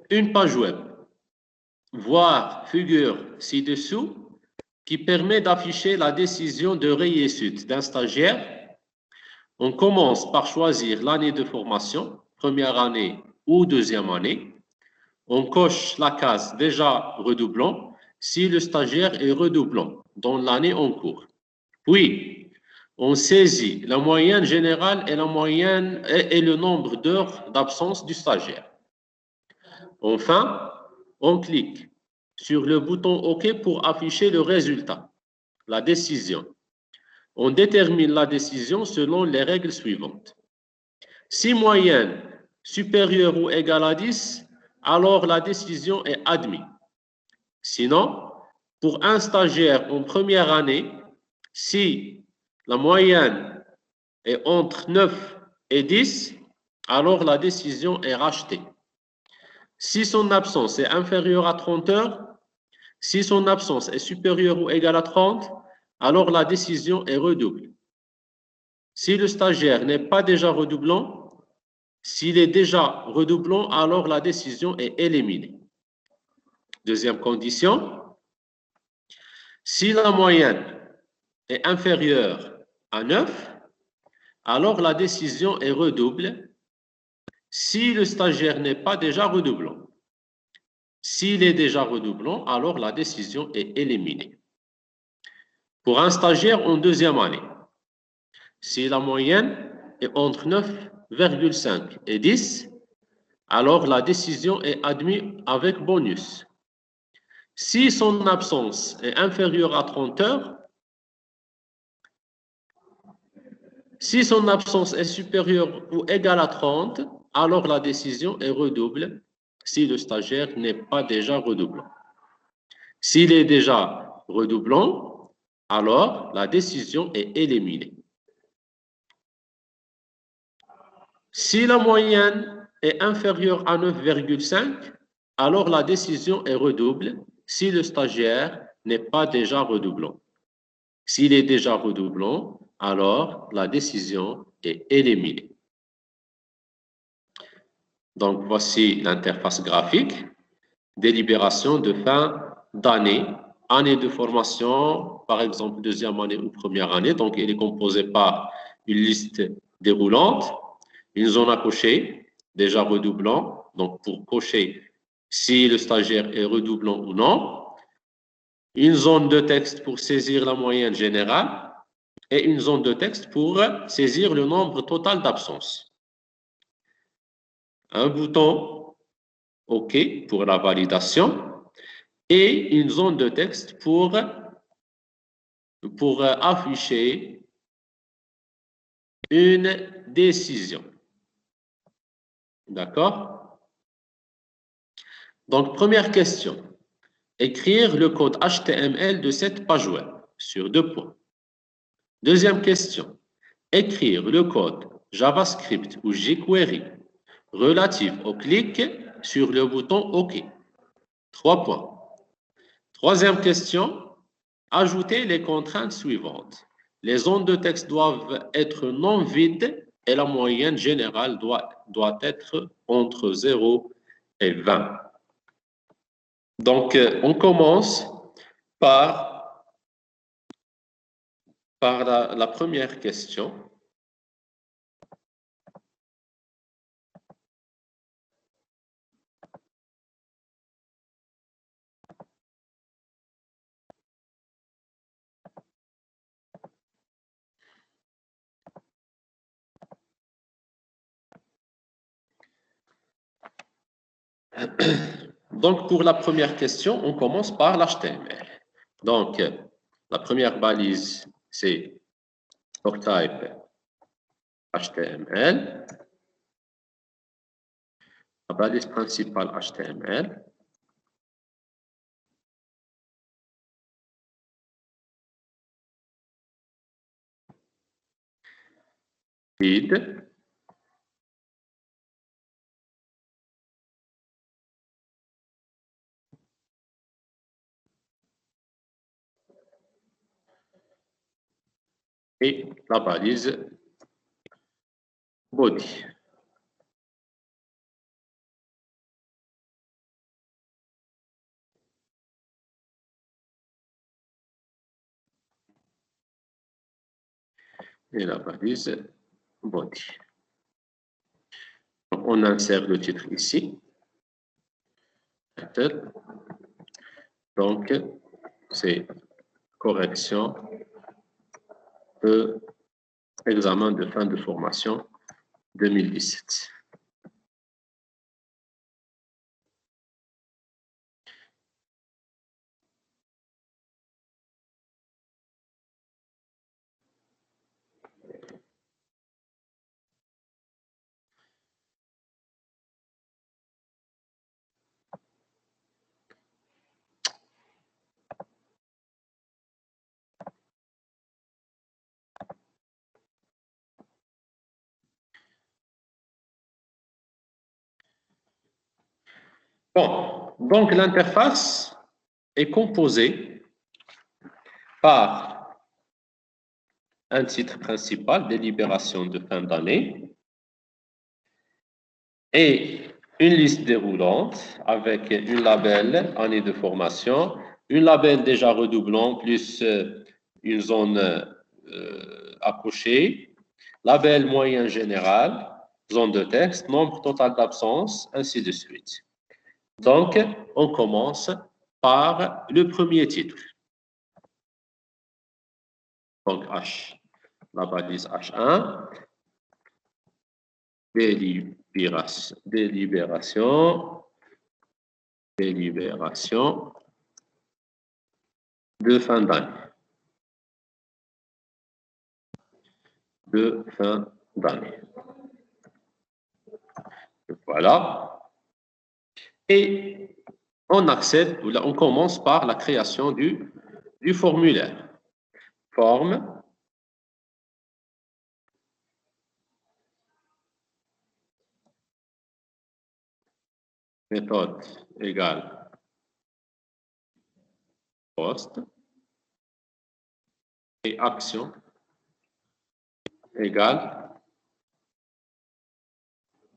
une page web, voir figure ci-dessous, qui permet d'afficher la décision de réussite d'un stagiaire. On commence par choisir l'année de formation, première année ou deuxième année. On coche la case déjà redoublant si le stagiaire est redoublant dans l'année en cours. Puis, on saisit la moyenne générale et la moyenne et le nombre d'heures d'absence du stagiaire. Enfin, on clique sur le bouton OK pour afficher le résultat, la décision. On détermine la décision selon les règles suivantes. Si moyenne supérieure ou égale à 10, alors la décision est admise. Sinon, pour un stagiaire en première année, si la moyenne est entre 9 et 10, alors la décision est rachetée. Si son absence est inférieure à 30 heures, si son absence est supérieure ou égale à 30, alors la décision est redoublée. Si le stagiaire n'est pas déjà redoublant, s'il est déjà redoublant, alors la décision est éliminée. Deuxième condition, si la moyenne est inférieure à 9, alors la décision est redouble si le stagiaire n'est pas déjà redoublant. S'il est déjà redoublant, alors la décision est éliminée. Pour un stagiaire en deuxième année, si la moyenne est entre 9,5 et 10, alors la décision est admise avec bonus. Si son absence est inférieure à 30 heures, si son absence est supérieure ou égale à 30, alors la décision est redouble si le stagiaire n'est pas déjà redoublant. S'il est déjà redoublant, alors la décision est éliminée. Si la moyenne est inférieure à 9,5, alors la décision est redouble si le stagiaire n'est pas déjà redoublant. S'il est déjà redoublant, alors la décision est éliminée. Donc, voici l'interface graphique. Délibération de fin d'année, année de formation, par exemple deuxième année ou première année. Donc, il est composé par une liste déroulante, une zone à cocher, déjà redoublant. Donc, pour cocher si le stagiaire est redoublant ou non. Une zone de texte pour saisir la moyenne générale et une zone de texte pour saisir le nombre total d'absences. Un bouton OK pour la validation et une zone de texte pour afficher une décision. D'accord? Donc, première question. Écrire le code HTML de cette page web sur 2 points. Deuxième question. Écrire le code JavaScript ou jQuery relatif au clic sur le bouton OK. 3 points. Troisième question. Ajouter les contraintes suivantes. Les zones de texte doivent être non vides et la moyenne générale doit être entre 0 et 20. Donc, on commence par la première question. Donc, pour la première question, on commence par l'HTML. Donc, la première balise, c'est doctype HTML. La balise principale HTML. Vide. Et la balise body. et la balise body. Donc, on insère le titre ici. Donc, c'est correction de examen de fin de formation 2017. Bon, donc l'interface est composée par un titre principal, délibération de fin d'année, et une liste déroulante avec une label année de formation, une label déjà redoublant plus une zone à cocher, label moyen général, zone de texte, nombre total d'absence, ainsi de suite. Donc, on commence par le premier titre. Donc, H, la balise H1, délibération de fin d'année. Voilà. Et on accède, on commence par la création du formulaire. Forme. Méthode égale poste. Et action égale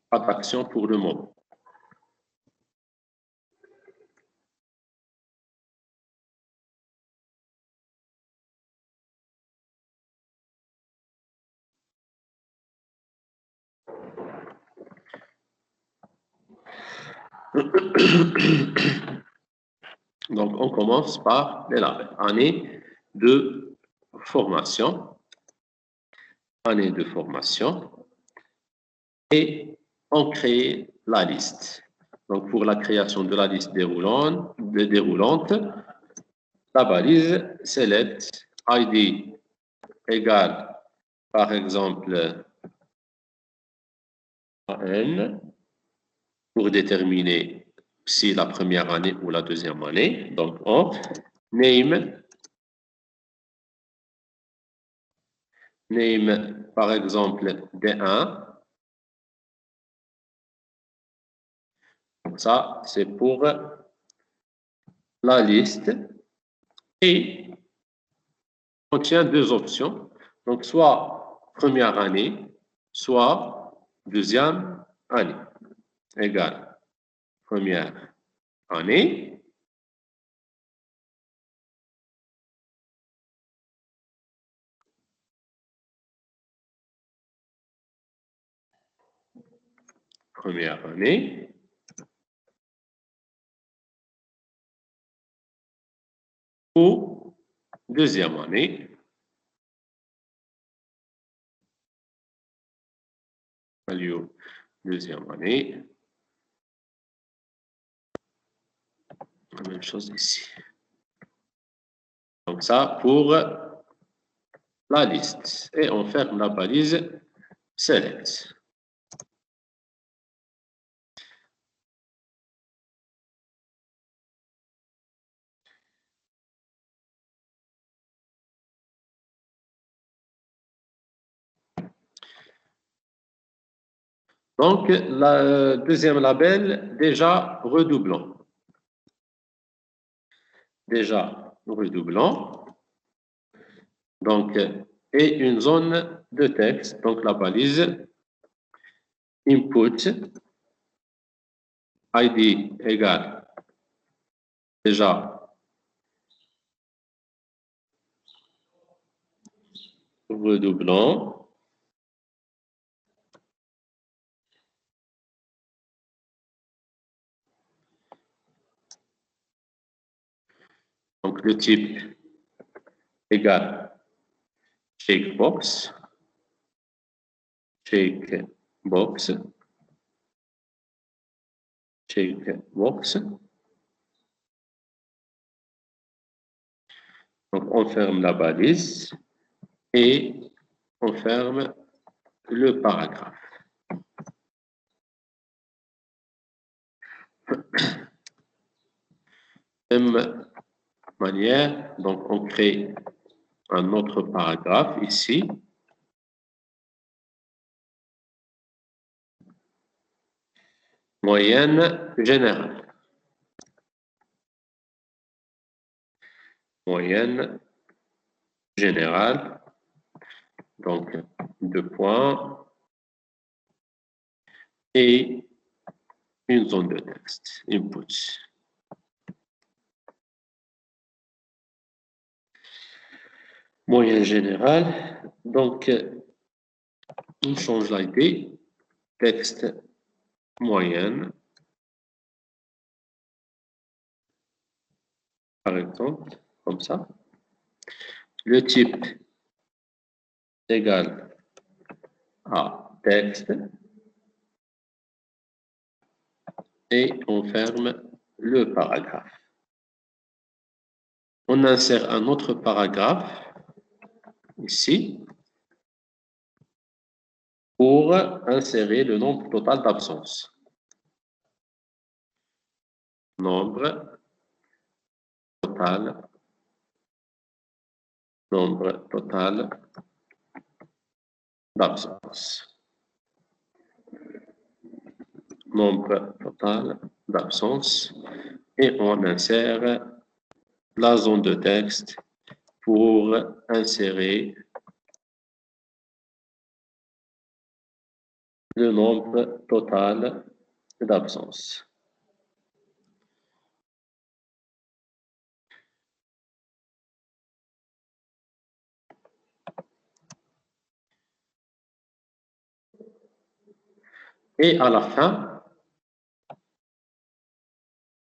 pas d'action pour le moment. Donc, on commence par les labels. Année de formation. Année de formation. Et on crée la liste. Donc, pour la création de la liste déroulante, la balise select ID égale, par exemple, AN pour déterminer si la première année ou la deuxième année. Donc, on name, par exemple, D1. Donc, ça, c'est pour la liste et contient deux options. Donc, soit première année, soit deuxième année. Égale première année. Première année. Ou deuxième année. Value deuxième année. La même chose ici. Donc ça pour la liste. Et on ferme la balise select. Donc, le deuxième label, déjà redoublant. Déjà redoublant. Donc, et une zone de texte. Donc, la balise input ID égale déjà Redoublons. Donc, le type égale checkbox, checkbox, checkbox. Donc, on ferme la balise et on ferme le paragraphe. Même manière, donc on crée un autre paragraphe ici. Moyenne générale. Moyenne générale. Donc, 2 points. Et une zone de texte, input. Moyenne générale. Donc, on change l'ID. Texte moyenne. Par exemple, comme ça. Le type égale à texte. Et on ferme le paragraphe. On insère un autre paragraphe ici pour insérer le nombre total d'absences. Nombre total d'absences. Nombre total d'absences. Et on insère la zone de texte pour insérer le nombre total d'absences. Et à la fin,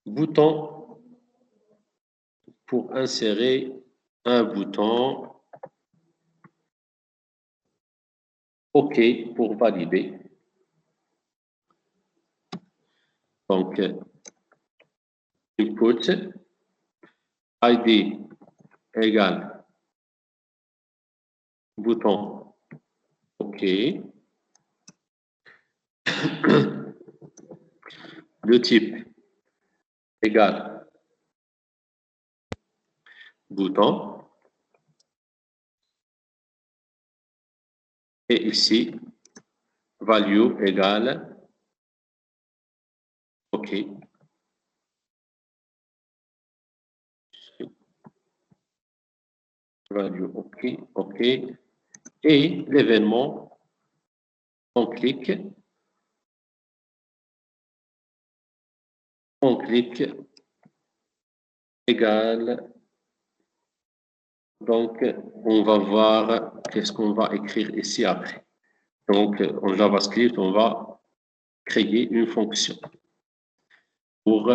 bouton pour insérer un bouton OK pour valider. Donc, input, ID égale bouton OK. Le type égale bouton. Et ici, value égale OK. Value OK, OK. Et l'événement, on clique égale. Donc, on va voir qu'est-ce qu'on va écrire ici après. Donc, en JavaScript, on va créer une fonction pour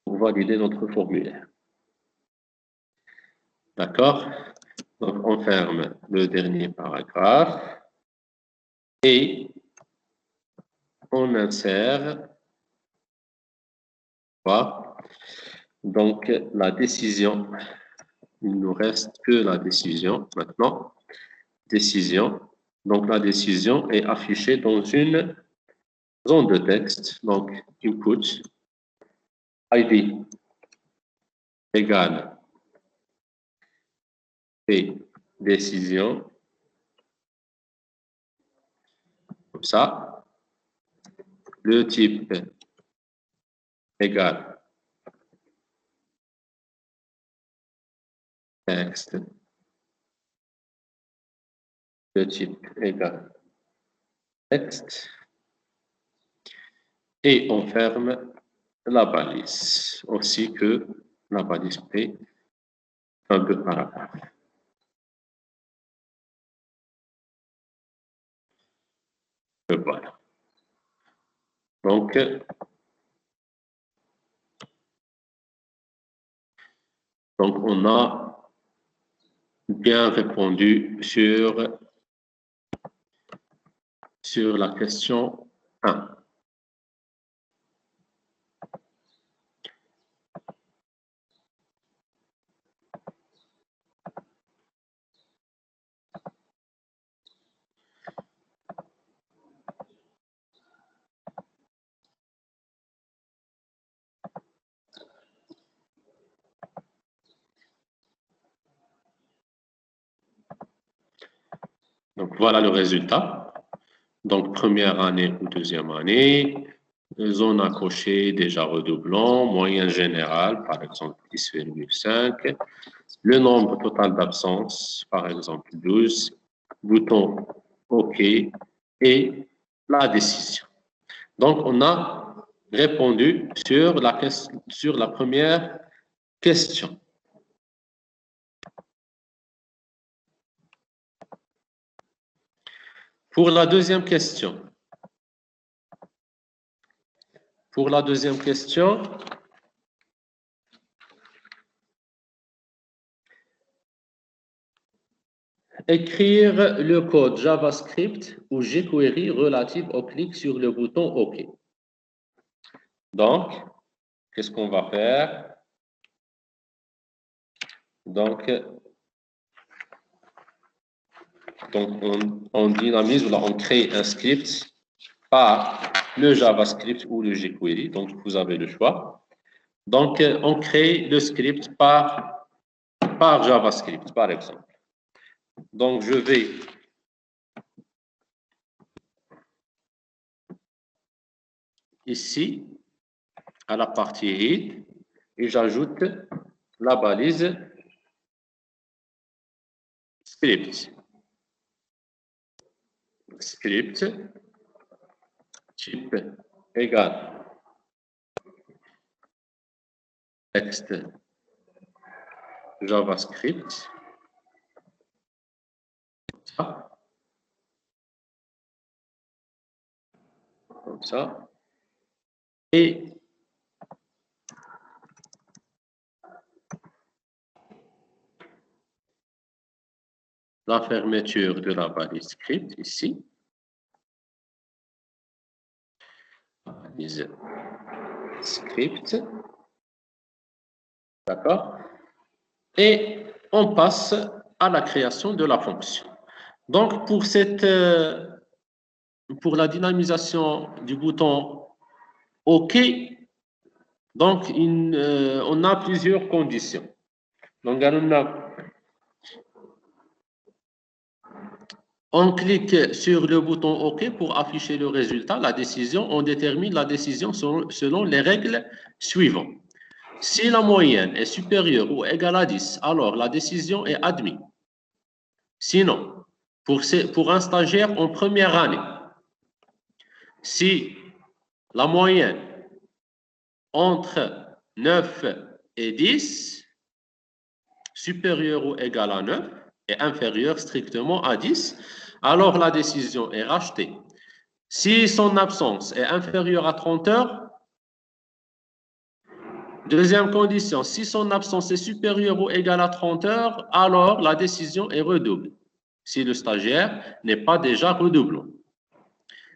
valider notre formulaire. D'accord? Donc, on ferme le dernier paragraphe et on insère donc la décision. Il ne nous reste que la décision maintenant. Décision. Donc, la décision est affichée dans une zone de texte. Donc, input, ID égale et décision. Comme ça. Le type égale texte. Le type égale texte. Et on ferme la balise, aussi que la balise P, un peu paragraphe. Voilà. Donc, on a bien répondu sur la question 1. Donc, voilà le résultat. Donc, première année ou deuxième année, zone à cocher déjà redoublant, moyenne générale, par exemple 10,5. Le nombre total d'absences, par exemple 12. Bouton OK et la décision. Donc, on a répondu sur la première question. Pour la deuxième question, écrire le code JavaScript ou jQuery relatif au clic sur le bouton OK. Donc, qu'est-ce qu'on va faire? Donc on dynamise, là, on crée un script par le JavaScript ou le jQuery. Donc, vous avez le choix. Donc, on crée le script par JavaScript, par exemple. Donc, je vais ici à la partie read et j'ajoute la balise script. Script type égale texte JavaScript. Comme ça. Et la fermeture de la balise script ici. Balise script. D'accord? Et on passe à la création de la fonction. Donc, pour la dynamisation du bouton OK, donc on a plusieurs conditions. Donc, on clique sur le bouton OK pour afficher le résultat, la décision. On détermine la décision selon les règles suivantes. Si la moyenne est supérieure ou égale à 10, alors la décision est admise. Sinon, pour un stagiaire en première année, si la moyenne entre 9 et 10, supérieure ou égale à 9 et inférieure strictement à 10, alors la décision est rachetée. Si son absence est inférieure à 30 heures, deuxième condition, si son absence est supérieure ou égale à 30 heures, alors la décision est redoublée. Si le stagiaire n'est pas déjà redoublant.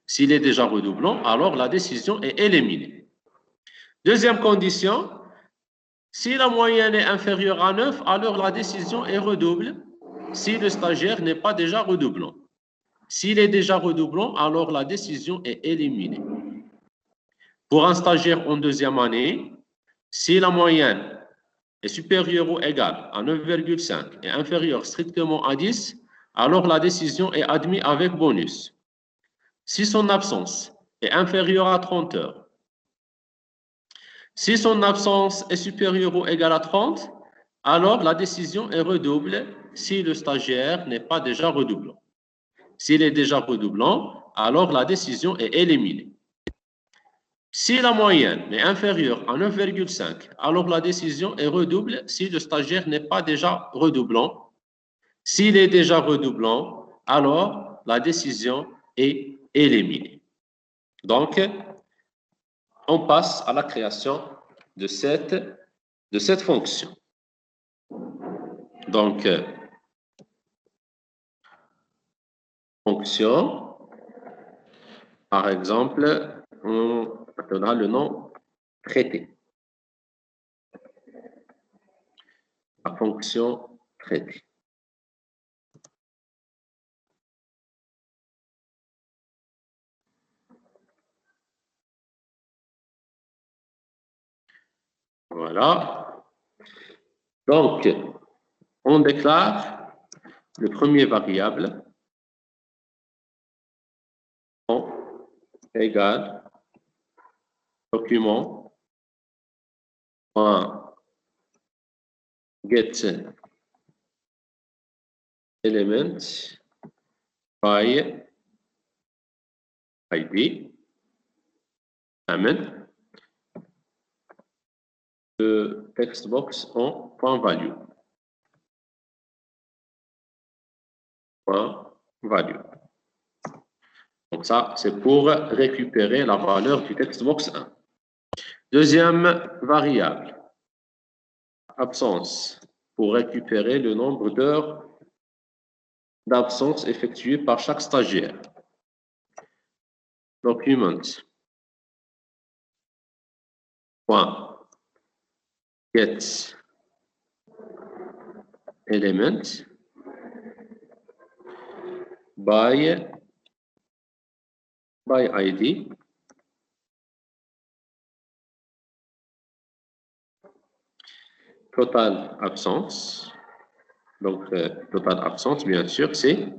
S'il est déjà redoublant, alors la décision est éliminée. Deuxième condition, si la moyenne est inférieure à 9, alors la décision est redouble si le stagiaire n'est pas déjà redoublant. S'il est déjà redoublant, alors la décision est éliminée. Pour un stagiaire en deuxième année, si la moyenne est supérieure ou égale à 9,5 et inférieure strictement à 10, alors la décision est admise avec bonus. Si son absence est inférieure à 30 heures, si son absence est supérieure ou égale à 30, alors la décision est redouble si le stagiaire n'est pas déjà redoublant. S'il est déjà redoublant, alors la décision est éliminée. Si la moyenne est inférieure à 9,5, alors la décision est redouble si le stagiaire n'est pas déjà redoublant. S'il est déjà redoublant, alors la décision est éliminer. Donc, on passe à la création de cette fonction. Donc, fonction, par exemple, on donnera le nom traité. La fonction traité. Voilà. Donc, on déclare le premier variable en égal document get element by id. Amen. Le text box en point value. Point value. Donc ça, c'est pour récupérer la valeur du text box 1. Deuxième variable, absence, pour récupérer le nombre d'heures d'absence effectuées par chaque stagiaire. Document. Point. Get element by ID. Total absence. Donc, total absence, bien sûr, c'est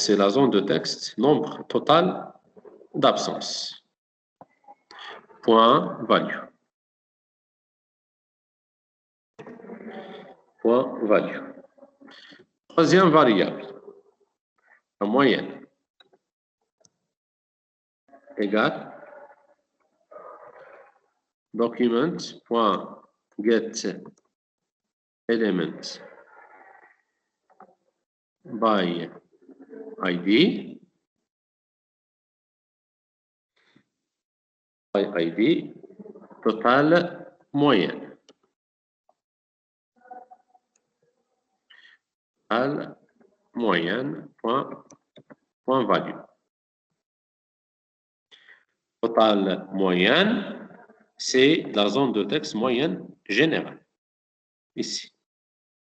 la zone de texte, nombre total d'absence. Point value. Point value. Troisième variable, la moyenne, égale document.get element by ID. By ID, total moyenne. Total moyenne, point value. Total moyenne, c'est la zone de texte moyenne générale. Ici.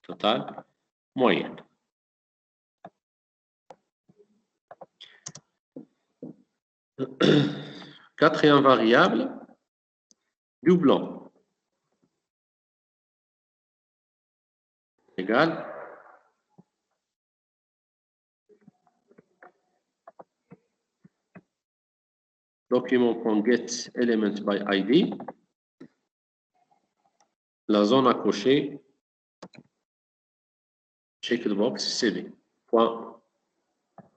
Total moyenne. Quatrième variable, doublant. Égal. Document.get element by ID. La zone à cocher, checkbox CV. Point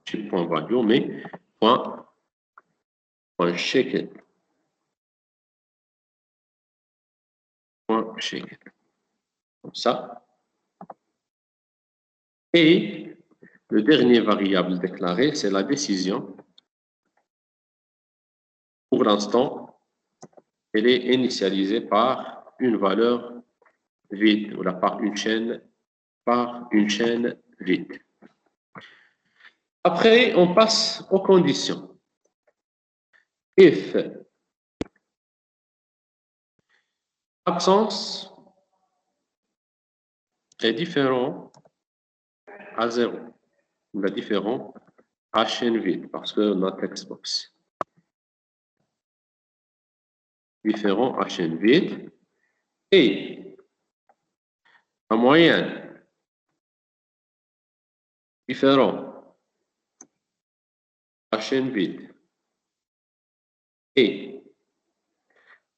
value, mais point checked. Point checked. Comme ça. Et le dernier variable déclaré, c'est la décision. Pour l'instant, elle est initialisée par une valeur vide, ou par une chaîne vide. Après, on passe aux conditions. If absence est différent à 0, ou la différent à chaîne vide, parce qu'on a text box. Différent à chaîne vide, et la moyenne différent à chaîne vide, et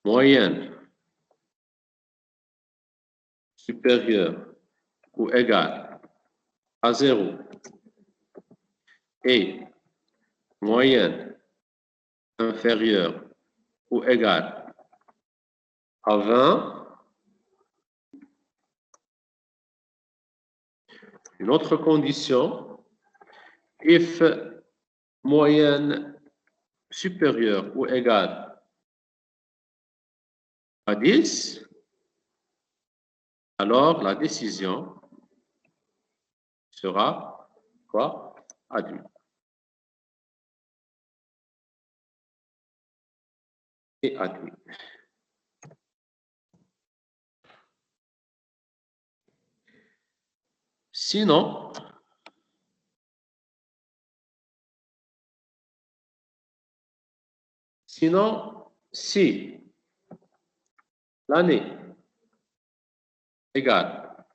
moyenne supérieure ou égale à 0 et moyenne inférieure ou égale à 20, Une autre condition, if moyenne supérieure ou égale à 10, alors la décision sera quoi? Admise. Et admis. Sinon, si l'année égale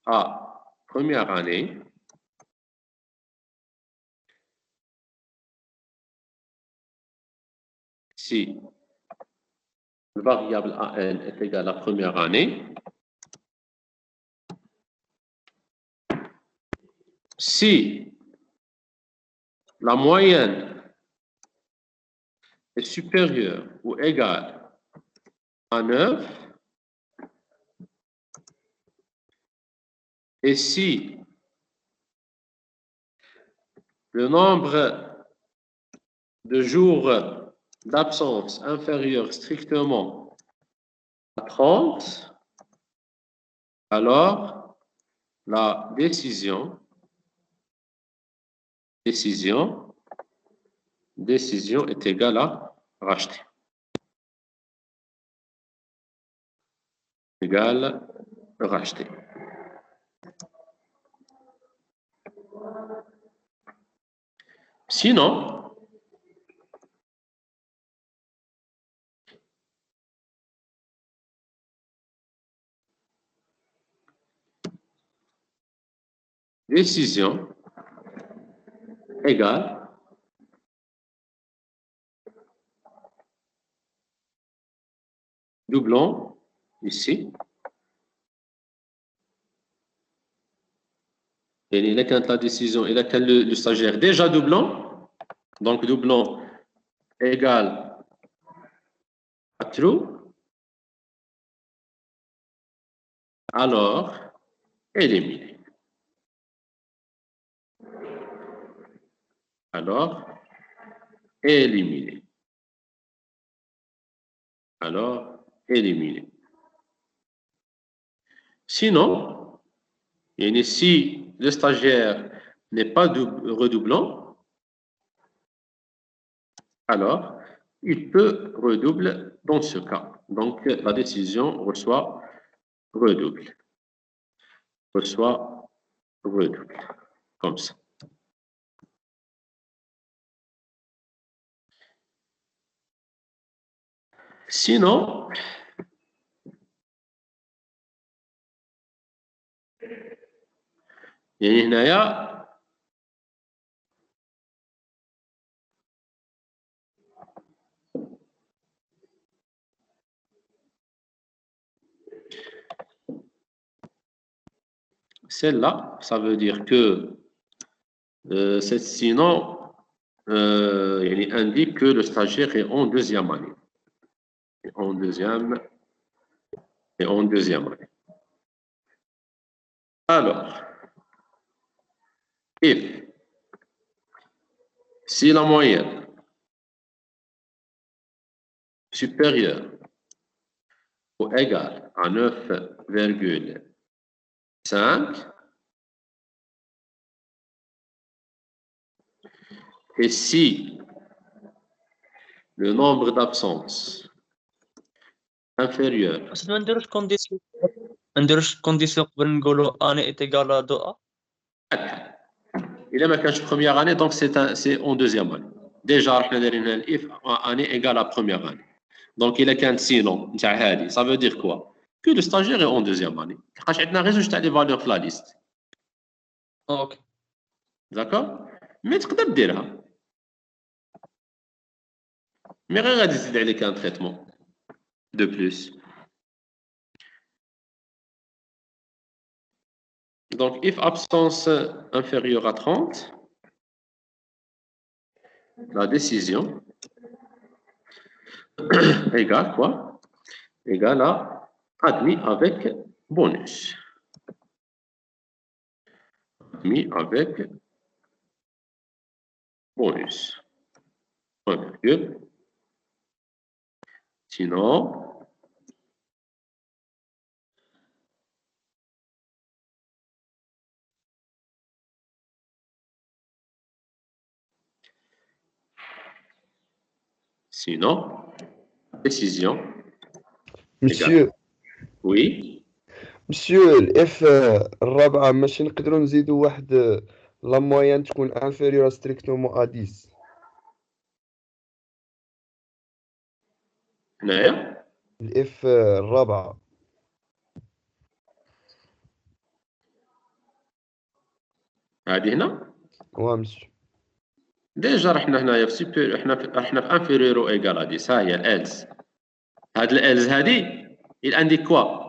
à première année, si le variable AN est égal à première année, si la moyenne est supérieure ou égale à 9, et si le nombre de jours d'absence inférieur strictement à 30, alors la décision est égale à racheter. Égale racheter. Sinon, décision égale doublon ici. Et il a quand la décision, il a quand le stagiaire déjà doublon, donc doublon égale à true, alors éliminer. Alors éliminer. Alors éliminer. Sinon, et si le stagiaire n'est pas redoublant, alors il peut redoubler dans ce cas. Donc la décision reçoit redouble. Reçoit redouble. Comme ça. Sinon, يعني هنايا celle-là, ça veut dire que cette sinon indique que le stagiaire est en deuxième année. En deuxième année. Alors, si la moyenne supérieure ou égale à 9,5 et si le nombre d'absences inférieur. ما نديروش كونديسيون قبل نقولوا اني est égal à 2a. Il est marqué première année, donc c'est en deuxième année. Déjà, on a dit if année égale à première année. Donc, il est qu'un sinon, ça veut dire quoi? Que le stagiaire est en deuxième année. On a résultat des valeurs sur la liste. Ok. D'accord? Mais tu peux dire. Mais regarde ici, il y a un traitement de plus. Donc, if absence inférieure à 30, la décision égale quoi? Égale à admis avec bonus. mis avec bonus. Point virgule. Sinon, décision. Monsieur, Oui. monsieur, الاف الرابعة ماشي نقدروا نزيدوا واحد لا موين تكون انفيريور ستريكتومون ا 10. هنايا الاف الرابعة. هذه هنا وامشي. ديجا رحنا هنايا في سوبر، احنا في انفيريور او ايغال ا 10. ها هي الالز. هاد الالز هادي il indique quoi?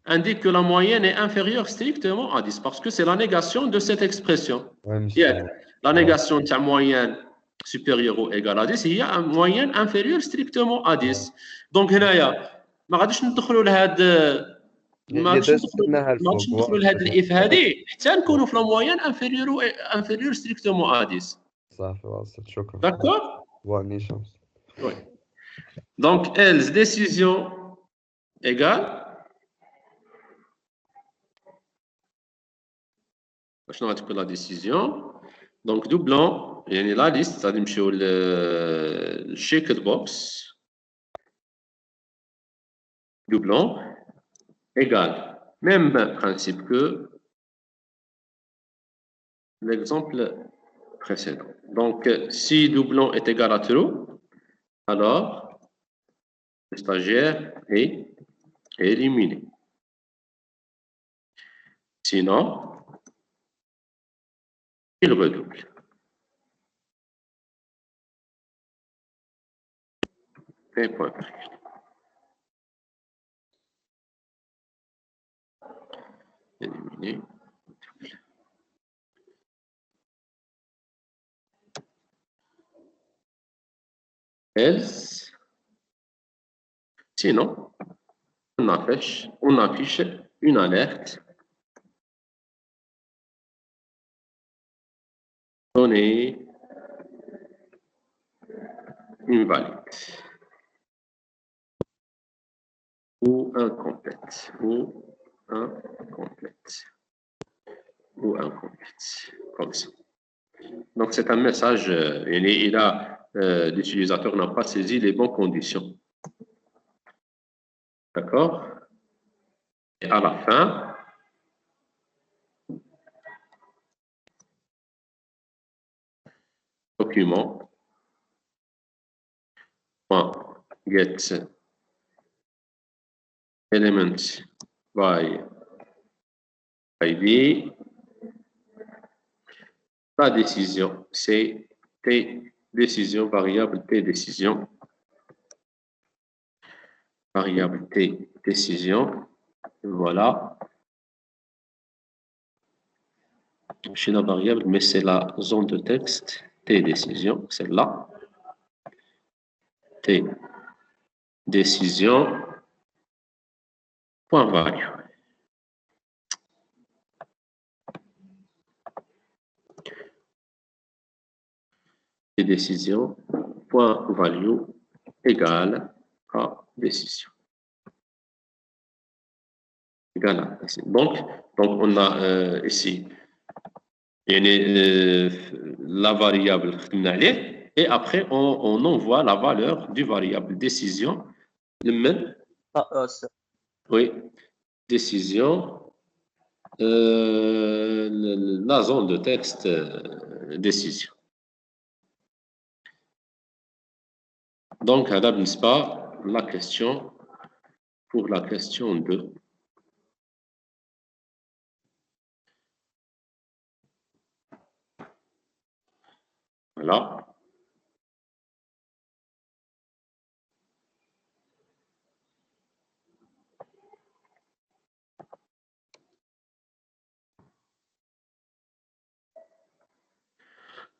Indique que la moyenne est inférieure strictement à 10 parce que c'est la négation de cette expression. وامشي. La négation de la moyenne supérieure ou égale à 10 هي moyenne inférieure strictement à 10. Donc هنايا ما غاديش ندخلوا لهاد ما غاديش ندخلوا لهاد الاف هادي حتى نكونوا في لا موين انفيريور ستريكتومون ا 10. صافي واصل. شكرا. D'accord? واني شمس. Oui. Donc else décision égale شنو غتكون لا ديسيزيون؟ دونك دوبلون يعني لا ليست غادي نمشيو للشيكد بوكس doublon égale même principe que l'exemple précédent. Donc si doublon est égal à true, alors le stagiaire est éliminé. Sinon, il redouble. Et point virgule. Éliminé. Else. Sinon, on affiche une alerte donnée invalide ou incomplète comme ça. Donc c'est un message l'utilisateur n'a pas saisi les bonnes conditions. D'accord? Et à la fin, document .get element by ID. La décision, c'est T décision, variable T décision. Variable T décision. Voilà. Chez la variable, mais c'est la zone de texte T décision, celle-là. T décision. Point value. T décision. Point value égale à décision. Égale à décision. Donc on a ici la variable et après on envoie la valeur du variable décision. Le même. Oui, décision. La zone de texte décision. Donc, à la la question pour la question 2. Voilà.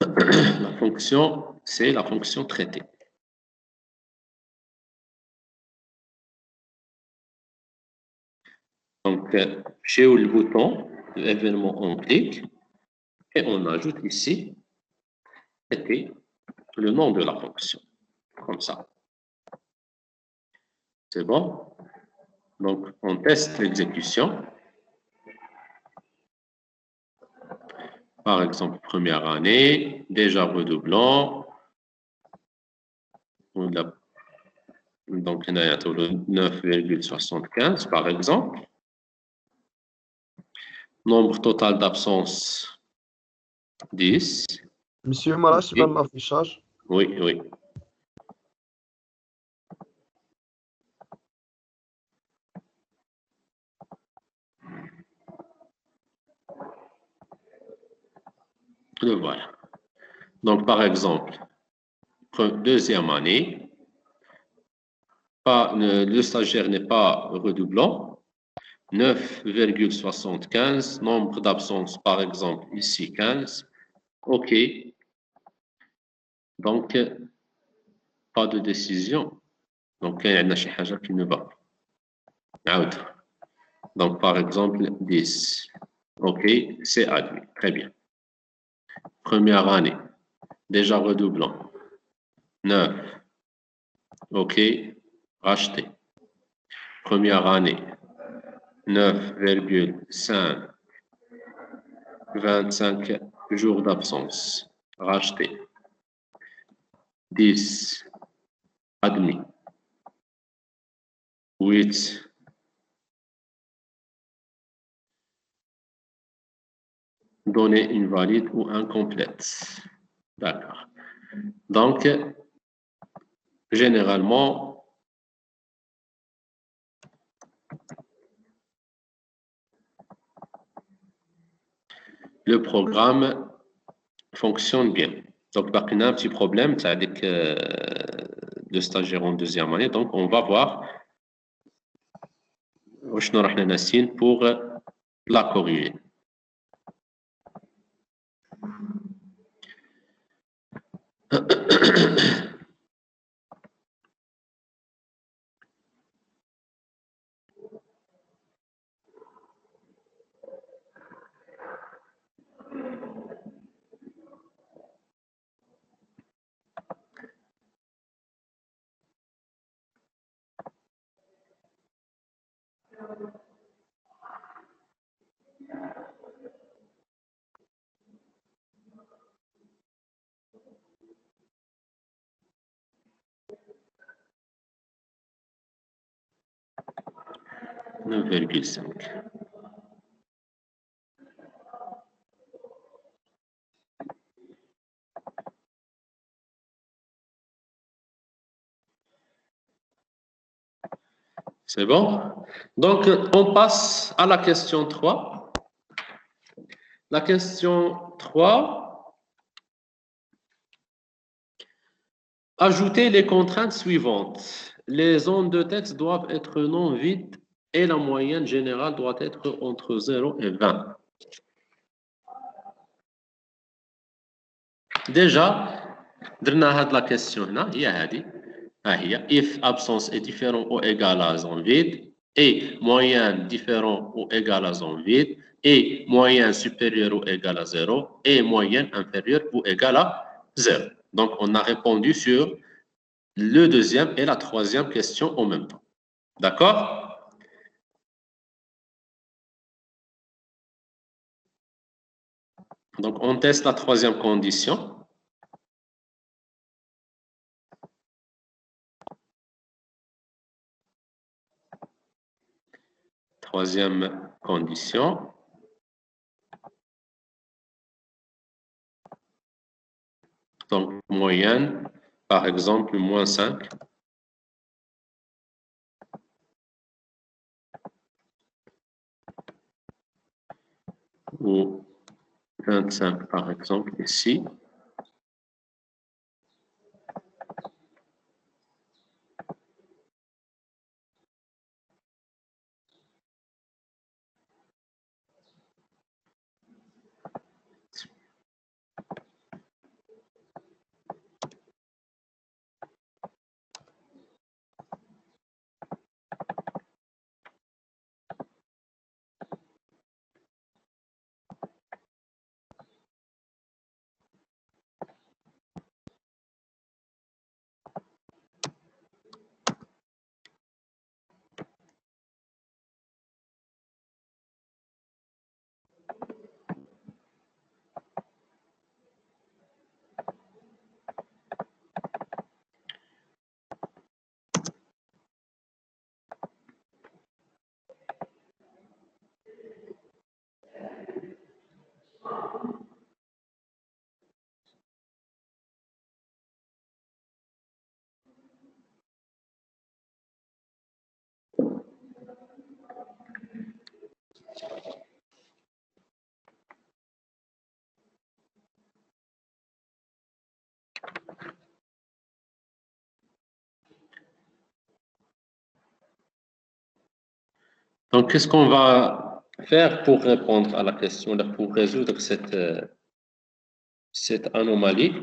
La fonction, c'est la fonction traitée. Donc, chez le bouton, l'événement on clique et on ajoute ici était le nom de la fonction, comme ça. C'est bon? Donc, on teste l'exécution. Par exemple, première année, déjà redoublant. Donc, il y a 9,75 par exemple. Nombre total d'absences, 10. Monsieur Marash, Ok. l'affichage. Oui, oui. Le voilà. Donc, par exemple, deuxième année, le stagiaire n'est pas redoublant. 9,75, nombre d'absences, par exemple, ici 15. OK. Donc, pas de décision. Donc, il y a شي حاجة qui ne va pas. Out. Donc, par exemple, 10. OK, c'est admis. Très bien. Première année, déjà redoublant. 9. OK, racheté. Première année, 9,5. 25 jours d'absence. Racheté. 10. Admis. 8. Donner invalide ou incomplète. D'accord. Donc, généralement, le programme fonctionne bien. Donc, on a un petit problème, c'est-à-dire que le stagiaire en deuxième année. Donc, on va voir pour la corriger. « 9,5. C'est bon? Donc, on passe à la question 3. La question 3. Ajoutez les contraintes suivantes. Les zones de texte doivent être non vides et la moyenne générale doit être entre 0 et 20. Déjà, درنا هاد la question هنا هي هذه. If absence est différent ou égal à zone vide et moyenne différent ou égal à zone vide et moyenne supérieure ou égal à 0 et moyenne inférieure ou égal à 0. Donc, on a répondu sur le deuxième et la troisième question en même temps. D'accord? Donc, on teste la troisième condition. Troisième condition. Donc, moyenne, par exemple, moins 5. Ou 25, par exemple, ici. Donc, qu'est-ce qu'on va faire pour répondre à la question, pour résoudre cette anomalie?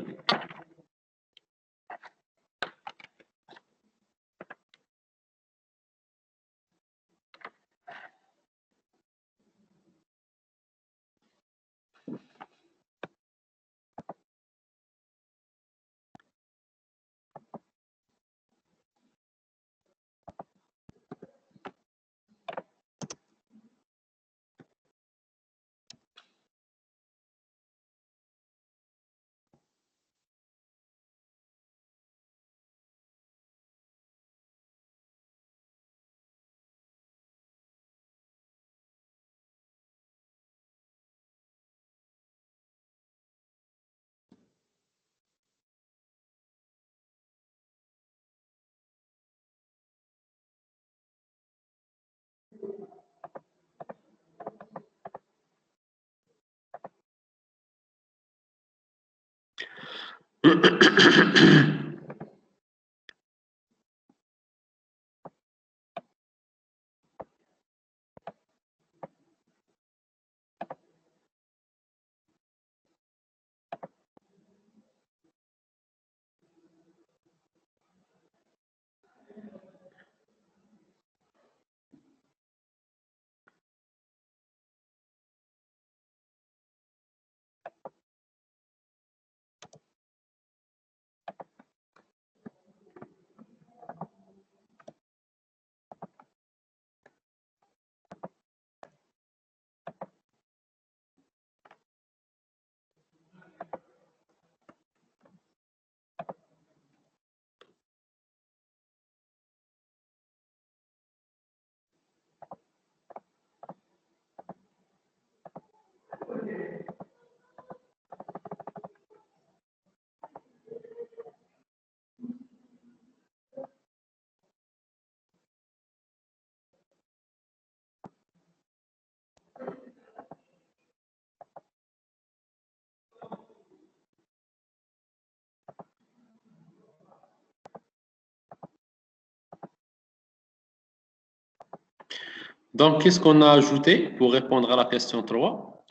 Donc, qu'est-ce qu'on a ajouté pour répondre à la question 3?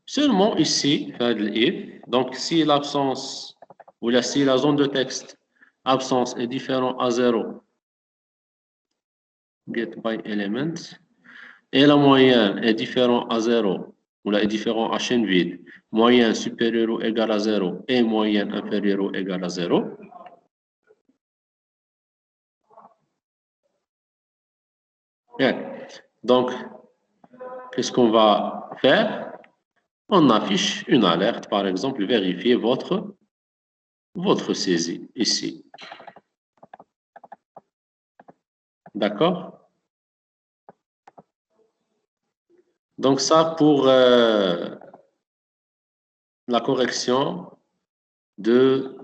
Seulement ici, if, donc si l'absence ou si la zone de texte absence est différent à 0, get by element, et la moyenne est différent à 0, ou là est différent à chaîne vide, moyenne supérieure ou égale à 0 et moyenne inférieure ou égale à 0. Bien. Donc, qu'est-ce qu'on va faire? On affiche une alerte, par exemple, vérifiez votre saisie ici. D'accord? Donc ça pour la correction de